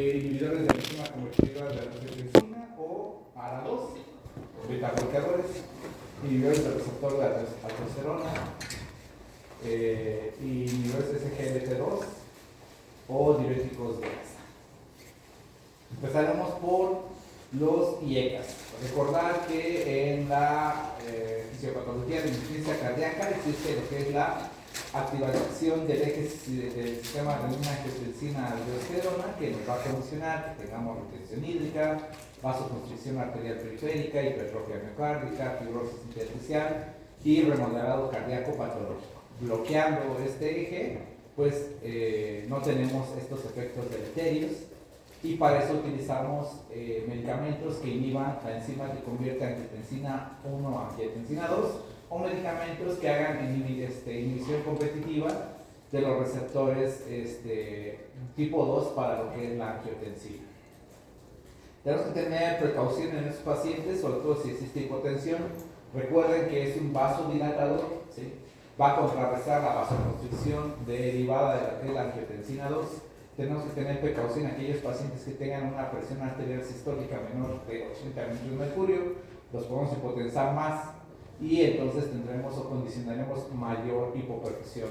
inhibidores de la enzima convertidora de angiotensina o ARA2, beta-bloqueadores, inhibidores del receptor de aldosterona, inhibidores de SGLT2 o diuréticos de grasa. Empezaremos por los IECAS. Recordar que en la fisiopatología de insuficiencia cardíaca existe lo que es la activación del eje del sistema renina-angiotensina-aldosterona, que nos va a condicionar que tengamos retención hídrica, vasoconstricción arterial periférica, hipertrofia miocárdica, fibrosis intersticial y remodelado cardíaco patológico. Bloqueando este eje, pues no tenemos estos efectos deleterios, y para eso utilizamos medicamentos que inhiban la enzima que convierte angiotensina 1 a angiotensina 2, o medicamentos que hagan inhibición competitiva de los receptores tipo 2 para lo que es la angiotensina. Tenemos que tener precaución en estos pacientes, sobre todo si existe hipotensión. Recuerden que es un vasodilatador, ¿sí? Va a contrarrestar la vasoconstricción derivada de la angiotensina 2. Tenemos que tener precaución en aquellos pacientes que tengan una presión arterial sistólica menor de 80 milímetros de mercurio, los podemos hipotensar más y entonces tendremos o condicionaremos mayor hipoperfusión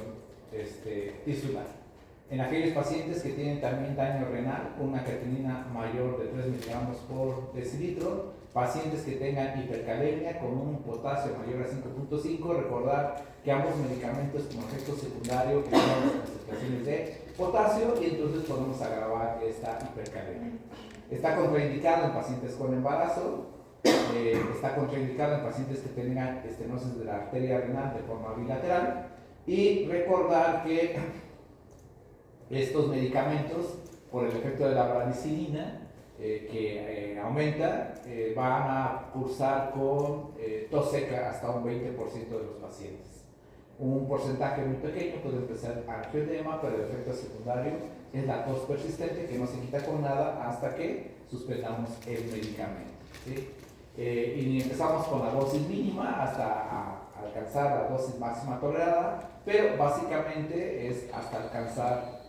tisular. En aquellos pacientes que tienen también daño renal, una creatinina mayor de 3 miligramos por decilitro, pacientes que tengan hipercalemia con un potasio mayor a 5.5, recordar que ambos medicamentos como efecto secundario generan concentraciones de potasio y entonces podemos agravar esta hipercalemia. Está contraindicado en pacientes con embarazo, está contraindicado en pacientes que tengan estenosis de la arteria renal de forma bilateral, y recordar que estos medicamentos, por el efecto de la brandicilina, que aumenta, van a cursar con tos seca hasta un 20% de los pacientes. Un porcentaje muy pequeño puede empezar angioedema, pero el efecto secundario es la tos persistente que no se quita con nada hasta que suspendamos el medicamento, ¿sí? Y empezamos con la dosis mínima hasta alcanzar la dosis máxima tolerada, pero básicamente es hasta alcanzar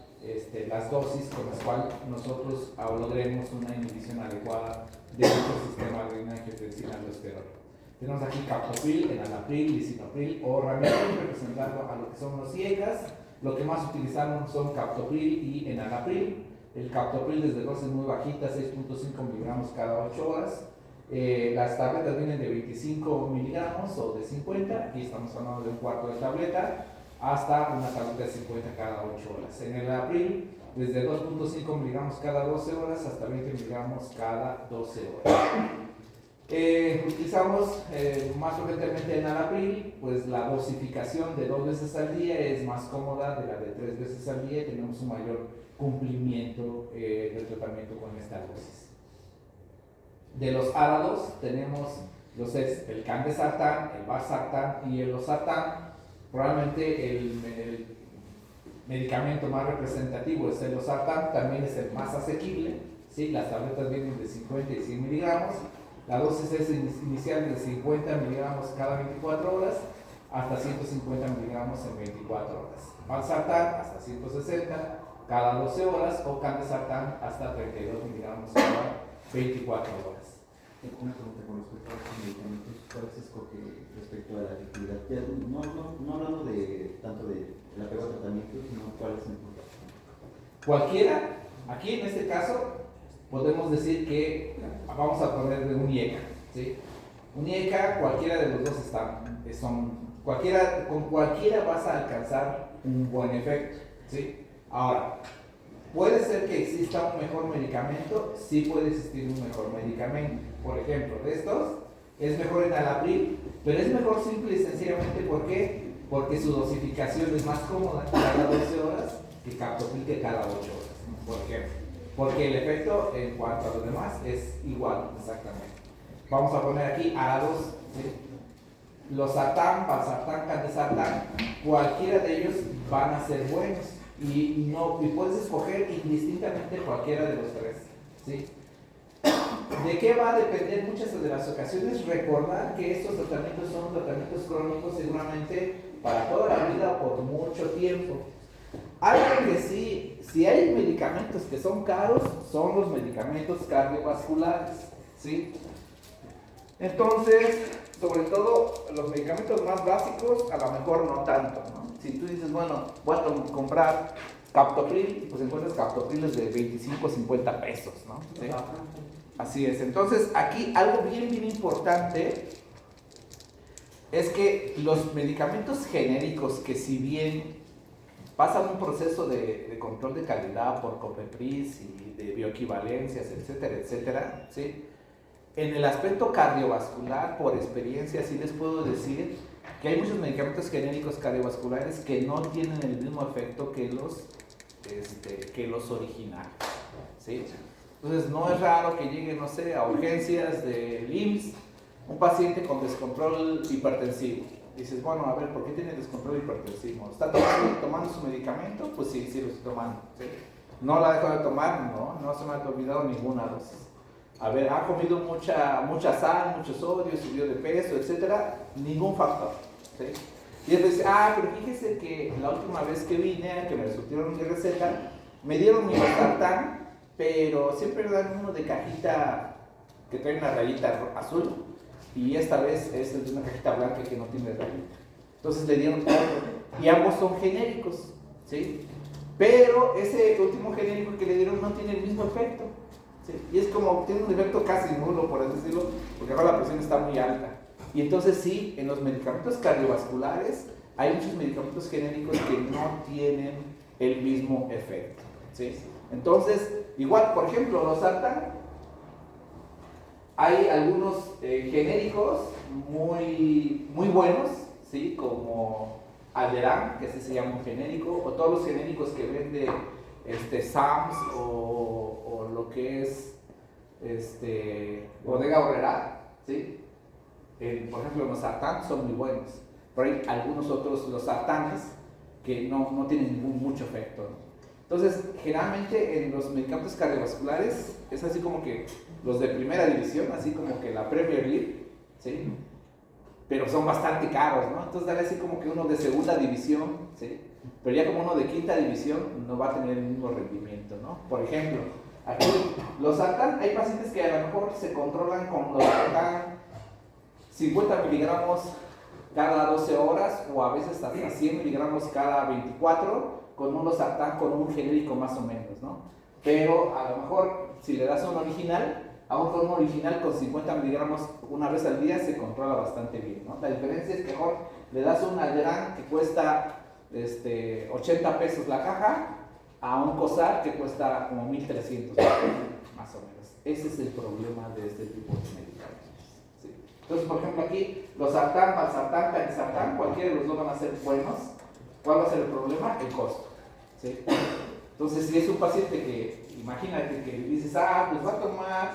las dosis con las cuales nosotros logremos una inhibición adecuada de nuestro sistema renina-angiotensina-aldosterona. Tenemos aquí captopril, enalapril, lisinopril o ramipril, representando a lo que son los IECAS. Lo que más utilizamos son captopril y enalapril. El captopril desde dosis muy bajitas, 6.5 miligramos cada 8 horas. Las tabletas vienen de 25 miligramos o de 50, aquí estamos hablando de un cuarto de tableta, hasta una tableta de 50 cada 8 horas. En el enalapril, desde 2.5 miligramos cada 12 horas hasta 20 miligramos cada 12 horas. Utilizamos más frecuentemente en enalapril, pues la dosificación de 2 veces al día es más cómoda de la de 3 veces al día y tenemos un mayor cumplimiento del tratamiento con esta dosis. De los ARA2 tenemos el candesartán, el valsartán y el losartán. Probablemente el medicamento más representativo es el losartán, también es el más asequible, ¿sí? Las tabletas vienen de 50 y 100 miligramos. La dosis es inicial de 50 miligramos cada 24 horas hasta 150 miligramos en 24 horas. Valsartán hasta 160 cada 12 horas o candesartán hasta 32 miligramos cada 24 horas. Una pregunta con respecto a los medicamentos, ¿cuál se escoge respecto a la efectividad? Ya, no hablando tanto de la prueba de tratamiento, sino cuál es el importante. Cualquiera, aquí en este caso podemos decir que vamos a poner de un IECA, ¿sí? Un IECA, cualquiera de los dos con cualquiera vas a alcanzar un buen efecto, ¿sí? Ahora, ¿puede ser que exista un mejor medicamento? Sí puede existir un mejor medicamento. Por ejemplo, de estos, es mejor enalapril, pero es mejor simple y sencillamente, ¿por qué? Porque su dosificación es más cómoda cada 12 horas que captopril que cada 8 horas. ¿Por qué? Porque el efecto en cuanto a los demás es igual, exactamente. Vamos a poner aquí ARA2, ¿sí? Losartán, valsartán, candesartán, cualquiera de ellos van a ser buenos. Y puedes escoger indistintamente cualquiera de los tres, ¿sí? ¿De qué va a depender muchas de las ocasiones? Recordar que estos tratamientos son tratamientos crónicos seguramente para toda la vida o por mucho tiempo. Algo que sí si hay medicamentos que son caros, son los medicamentos cardiovasculares, ¿sí? Entonces, sobre todo los medicamentos más básicos, a lo mejor no tanto, ¿no? Si tú dices, bueno, voy a comprar Captopril, pues encuentras Captopriles de 25 o 50 pesos, ¿no? ¿Sí? Así es. Entonces, aquí algo bien importante es que los medicamentos genéricos, que si bien pasan un proceso de control de calidad por COFEPRIS y de bioequivalencias, etcétera, etcétera, ¿sí? En el aspecto cardiovascular, por experiencia, sí les puedo decir que hay muchos medicamentos genéricos cardiovasculares que no tienen el mismo efecto que los originales, ¿sí? Entonces, no es raro que llegue, no sé, a urgencias del IMSS un paciente con descontrol hipertensivo. Dices, bueno, a ver, ¿por qué tiene descontrol hipertensivo? ¿Está tomando su medicamento? Pues sí, sí lo estoy tomando, ¿sí? ¿No la dejo de tomar? No se me ha olvidado ninguna dosis. A ver, ¿ha comido mucha sal, mucho sodio, subió de peso, etcétera? Ningún factor, ¿sí? Y después dice, pero fíjese que la última vez que vine, que me surtieron mi receta, me dieron mi losartán, pero siempre me dan uno de cajita que trae una rayita azul, y esta vez es el de una cajita blanca que no tiene rayita. Entonces le dieron otro, y ambos son genéricos, ¿sí? Pero ese último genérico que le dieron no tiene el mismo efecto, ¿sí? Y es como, tiene un efecto casi nulo, por así decirlo, porque ahora la presión está muy alta. Y entonces sí, en los medicamentos cardiovasculares hay muchos medicamentos genéricos que no tienen el mismo efecto, ¿sí? Entonces, igual, por ejemplo, los losartán, hay algunos genéricos muy buenos, ¿sí? Como Alderan, que se llama un genérico, o todos los genéricos que vende Sams o lo que es Bodega Aurrerá, ¿sí? Por ejemplo, los losartán son muy buenos, pero hay algunos otros losartanes que no tienen mucho efecto, ¿no? Entonces, generalmente en los medicamentos cardiovasculares es así como que los de primera división, así como que la Premier League, ¿sí? Pero son bastante caros, ¿no? Entonces, dale así como que uno de segunda división, ¿sí? Pero ya como uno de quinta división no va a tener el mismo rendimiento, ¿no? Por ejemplo, aquí los losartán, hay pacientes que a lo mejor se controlan con los losartán 50 miligramos cada 12 horas o a veces hasta 100 miligramos cada 24 con un losartán con un genérico más o menos, ¿no? Pero a lo mejor si le das un original, aún con un original con 50 miligramos una vez al día se controla bastante bien, ¿no? La diferencia es que mejor le das un Alderan que cuesta 80 pesos la caja a un COSAR que cuesta como 1,300 más o menos. Ese es el problema de este tipo de medicamentos, ¿sí? Entonces, por ejemplo, aquí losartán, valsartán, tazobactam, cualquiera de los dos van a ser buenos. ¿Cuál va a ser el problema? El costo, ¿sí? Entonces, si es un paciente que, imagínate que dices, pues va a tomar,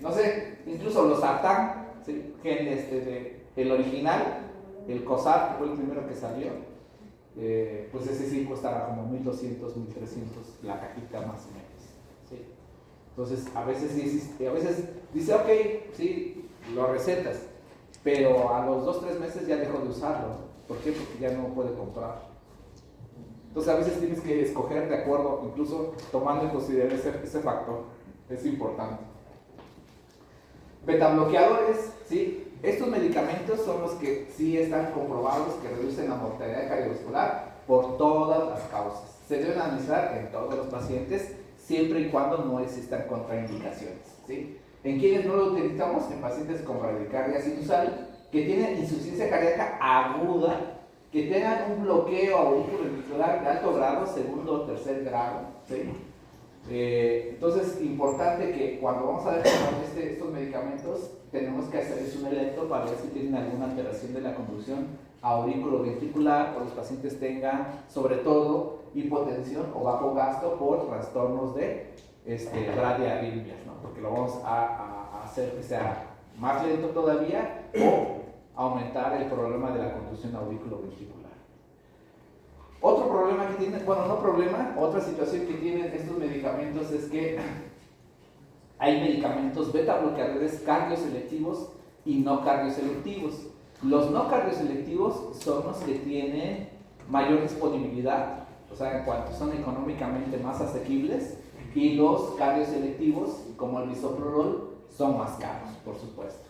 no sé, incluso losartán, ¿sí? El original, el COSAR, que fue el primero que salió, pues ese sí cuesta como 1,200, 1,300 la cajita más o menos, ¿sí? Entonces, a veces dice, ok, sí, lo recetas, pero a los 2-3 meses ya dejó de usarlo. ¿Por qué? Porque ya no puede comprar. Entonces, a veces tienes que escoger de acuerdo, incluso tomando en consideración ese factor. Es importante. Betabloqueadores, ¿sí? Estos medicamentos son los que sí están comprobados que reducen la mortalidad cardiovascular por todas las causas. Se deben administrar en todos los pacientes, siempre y cuando no existan contraindicaciones, ¿sí? ¿En quiénes no lo utilizamos? En pacientes con bradicardia sinusal, que tienen insuficiencia cardíaca aguda, que tengan un bloqueo auriculoventricular de alto grado, segundo o tercer grado, ¿sí? Entonces, importante que cuando vamos a dejar estos medicamentos, tenemos que hacerles un electro para ver si tienen alguna alteración de la conducción auriculoventricular o los pacientes tengan, sobre todo, hipotensión o bajo gasto por trastornos de bradiarritmias, ¿no? Porque lo vamos a hacer que sea más lento todavía o aumentar el problema de la conducción auriculoventricular. Otro problema que tiene, otra situación que tienen estos medicamentos es que hay medicamentos beta bloqueadores cardioselectivos y no cardioselectivos. Los no cardioselectivos son los que tienen mayor disponibilidad o sea, en cuanto son económicamente más asequibles, y los cardioselectivos, como el bisoprolol, son más caros, por supuesto.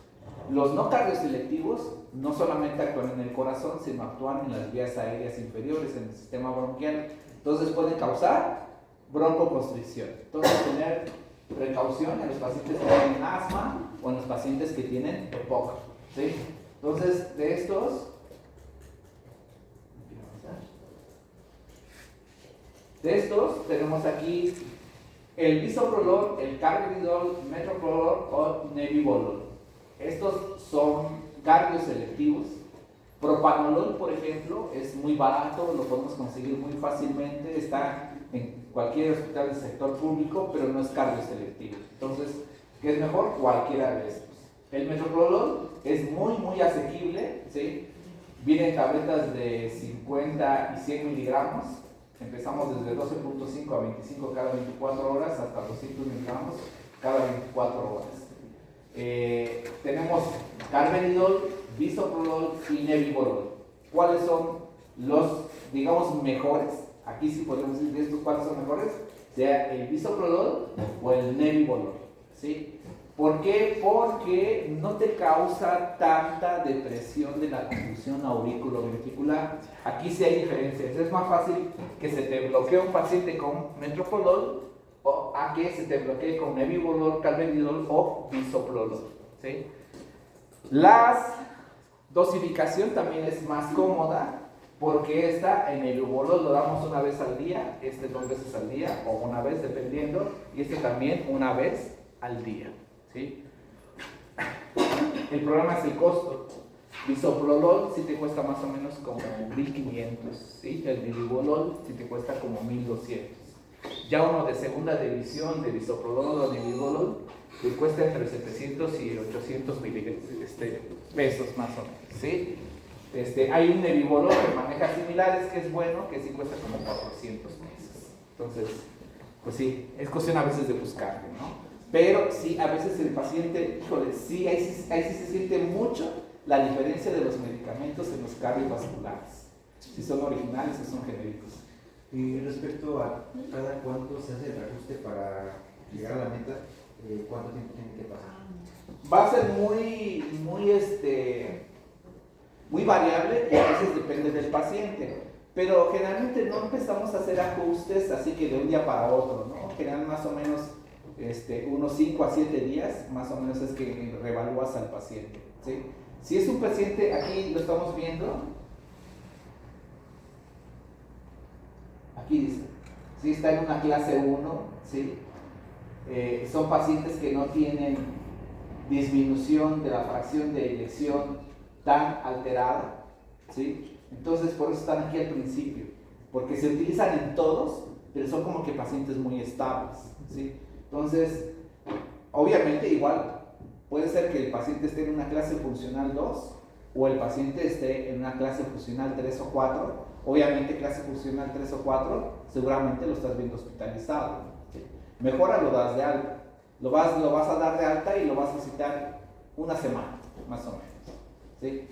Los no cardioselectivos no solamente actúan en el corazón, sino actúan en las vías aéreas inferiores, en el sistema bronquial. Entonces pueden causar broncoconstricción. Entonces tener precaución en los pacientes que tienen asma o en los pacientes que tienen EPOC, ¿sí? Entonces, de estos, tenemos aquí el bisoprolol, el carvedilol, metoprolol o nebivolol. Estos son cardioselectivos. Propanolol, por ejemplo, es muy barato, lo podemos conseguir muy fácilmente, está en cualquier hospital del sector público, pero no es cardioselectivo. Entonces, ¿qué es mejor? Cualquiera de estos. El metoprolol es muy asequible, ¿sí? Vienen tabletas de 50 y 100 miligramos. Empezamos desde 12.5 a 25 cada 24 horas hasta 200 miligramos cada 24 horas. Tenemos carvedilol, bisoprolol y nebivolol. ¿Cuáles son los, digamos, mejores? Aquí sí podemos decir de estos cuáles son mejores, sea el bisoprolol o el nebivolol, ¿sí? ¿Por qué? Porque no te causa tanta depresión de la conducción auriculoventricular. Aquí sí hay diferencias. Es más fácil que se te bloquee un paciente con metoprolol o a que se te bloquee con nebivolol, carvedilol o bisoprolol, ¿sí? La dosificación también es más cómoda porque esta en el nebivolol lo damos una vez al día, este 2 veces al día o una vez dependiendo, y este también una vez al día, ¿sí? El problema es el costo. Bisoprolol sí te cuesta más o menos como 1.500, ¿sí? El nebivolol sí te cuesta como 1.200. Ya uno de segunda división de bisoprolol o nebivolol te cuesta entre 700 y 800 pesos más o menos, ¿sí? Hay un nebivolol que maneja similares que es bueno, que sí cuesta como 400 pesos. Entonces, pues sí, es cuestión a veces de buscarlo, ¿no? Pero sí, a veces el paciente, híjole, sí, ahí sí se siente mucho la diferencia de los medicamentos en los cardiovasculares, si son originales o son genéricos. Y respecto a cada cuánto se hace el ajuste para llegar a la meta, ¿cuánto tiempo tiene que pasar? Va a ser muy variable y a veces depende del paciente, pero generalmente no empezamos a hacer ajustes así que de un día para otro, ¿no? Generalmente más o menos unos 5 a 7 días, más o menos es que reevalúas al paciente, ¿sí? Si es un paciente, aquí lo estamos viendo, aquí dice, si está en una clase 1, ¿sí? Son pacientes que no tienen disminución de la fracción de eyección tan alterada, ¿sí? Entonces por eso están aquí al principio, porque se utilizan en todos, pero son como que pacientes muy estables, ¿sí? Entonces, obviamente igual, puede ser que el paciente esté en una clase funcional 2 o el paciente esté en una clase funcional 3 o 4. Obviamente clase funcional 3 o 4, seguramente lo estás viendo hospitalizado, ¿sí? Mejor lo das de alta. Lo vas a dar de alta y lo vas a visitar una semana, más o menos, ¿sí?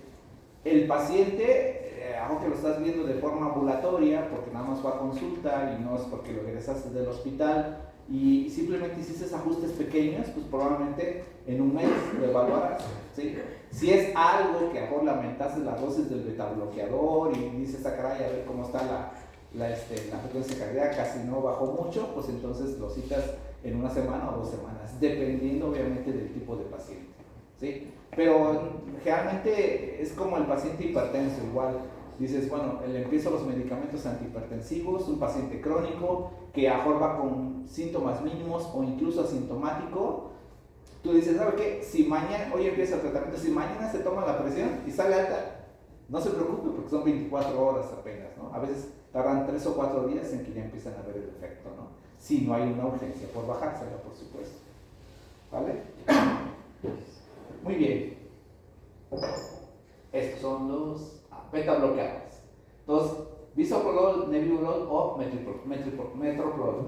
El paciente, aunque lo estás viendo de forma ambulatoria, porque nada más fue a consulta y no es porque lo egresaste del hospital, y simplemente hiciste ajustes pequeños, pues probablemente en un mes lo evaluarás, ¿sí? Si es algo que a lo mejor lamentaste las dosis del betabloqueador y dices, caray, a ver cómo está la frecuencia cardíaca, si no bajó mucho, pues entonces lo citas en una semana o 2 semanas, dependiendo obviamente del tipo de paciente, ¿sí? Pero generalmente es como el paciente hipertenso, igual. Dices, bueno, le empiezo los medicamentos antihipertensivos, un paciente crónico que a lo mejor va con síntomas mínimos o incluso asintomático. Tú dices, ¿sabe qué? Si mañana, hoy empieza el tratamiento, si mañana se toma la presión y sale alta, no se preocupe porque son 24 horas apenas, ¿no? A veces tardan 3 o 4 días en que ya empiezan a ver el efecto, ¿no? Si no hay una urgencia por bajársela, por supuesto. ¿Vale? Muy bien. Estos son los beta bloqueadores. Entonces, bisoprolol, nebivolol o metoprolol,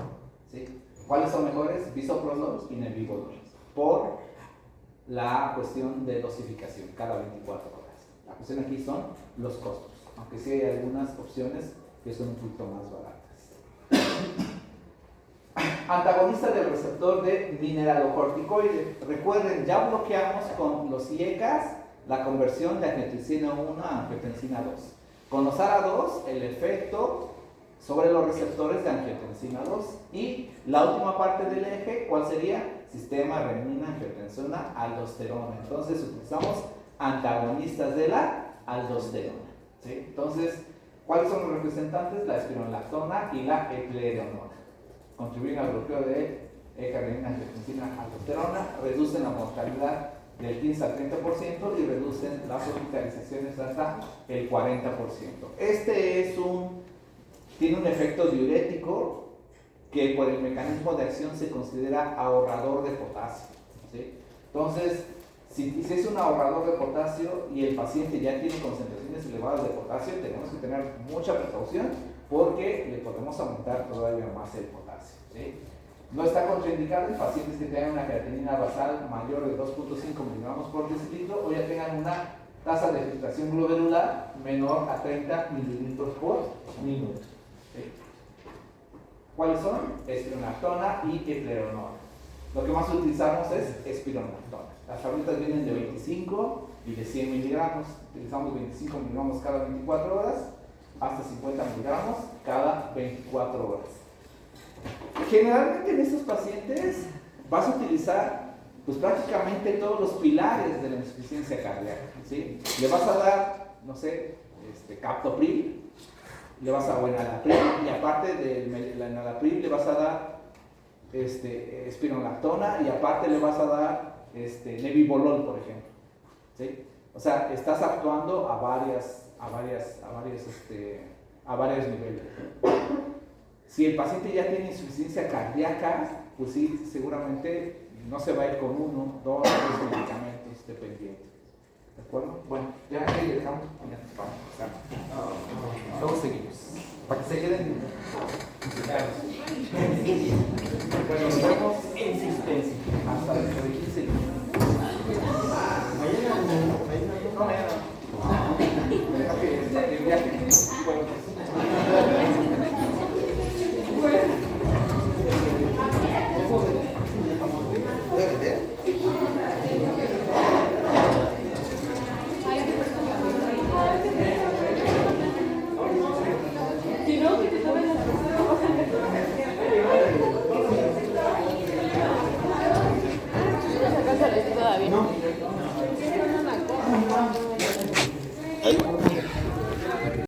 ¿sí? ¿Cuáles son mejores? Bisoprolol y nebivolol, por la cuestión de dosificación cada 24 horas. La cuestión aquí son los costos, aunque sí hay algunas opciones que son un poquito más baratas. Antagonista del receptor de mineralocorticoide. Recuerden, ya bloqueamos con los IECAS la conversión de angiotensina 1 a angiotensina 2. Con los ARA2, el efecto sobre los receptores de angiotensina 2. Y la última parte del eje, ¿cuál sería? Sistema renina-angiotensina aldosterona. Entonces utilizamos antagonistas de la aldosterona, ¿sí? Entonces, ¿cuáles son los representantes? La espironolactona y la eplerenona. Contribuyen al bloqueo de renina-angiotensina aldosterona, reducen la mortalidad del 15 al 30% y reducen las hospitalizaciones hasta el 40%. Este tiene un efecto diurético que por el mecanismo de acción se considera ahorrador de potasio, ¿sí? Entonces, si es un ahorrador de potasio y el paciente ya tiene concentraciones elevadas de potasio, tenemos que tener mucha precaución porque le podemos aumentar todavía más el potasio, ¿sí? No está contraindicado en pacientes que tengan una creatinina basal mayor de 2.5 miligramos por decilitro o ya tengan una tasa de filtración glomerular menor a 30 mililitros por minuto, ¿sí? ¿Cuáles son? Espironolactona y eplerenona. Lo que más utilizamos es espironolactona. Las tablitas vienen de 25 y de 100 miligramos. Utilizamos 25 miligramos cada 24 horas hasta 50 miligramos cada 24 horas. Generalmente en estos pacientes vas a utilizar pues prácticamente todos los pilares de la insuficiencia cardíaca, ¿sí? Le vas a dar, no sé, captopril, le vas a dar enalapril y aparte de la enalapril le vas a dar espironolactona y aparte le vas a dar nebivolol, por ejemplo, ¿sí? O sea, estás actuando a varios niveles. Si el paciente ya tiene insuficiencia cardíaca, pues sí, seguramente no se va a ir con 1, 2, 3 medicamentos dependientes. ¿De acuerdo? Bueno, ya ahí le dejamos. Luego seguimos. Para que se queden.